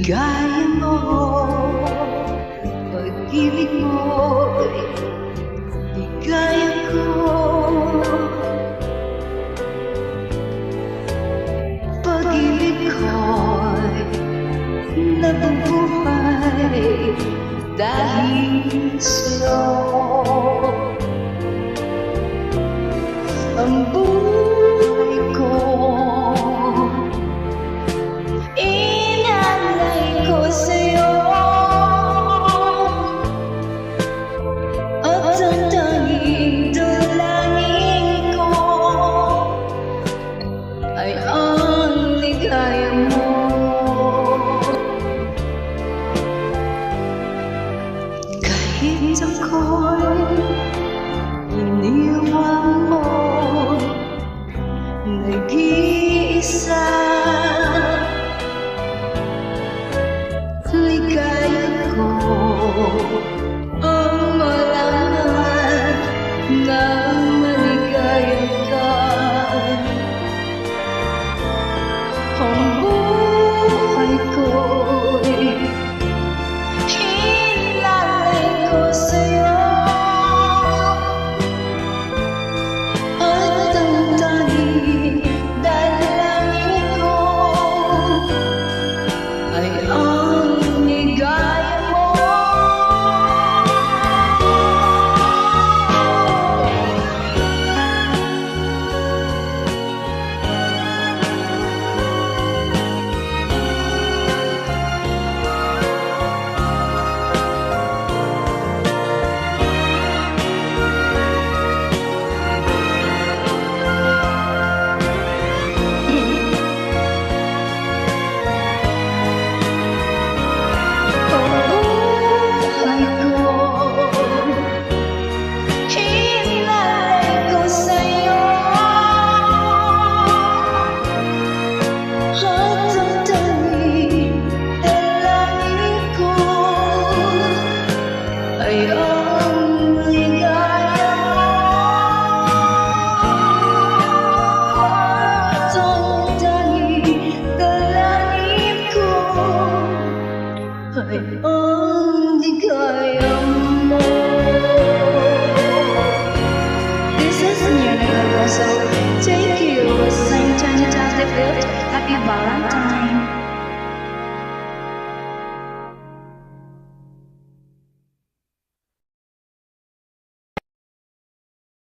Ligaya mo, pag-ibig mo'y ligaya ko. Pag-ibig ko'y nabubuhay dahil sa'yo. Ang buhay ko inalay ko sa'yo, at ang tanging dalangin ko ay ang ligaya mo. Kahit ako'y iniwan mo, nag-iisa, ligaya ko ang malaman na maligaya ka. Ang buhay ko'y hinalay ko sa'yo, at ang tanging dalangin ko ay ang ligaya mo. Ay ang ligaya mo. This is Nina Rosso. Take you, St. John Happy Valentine.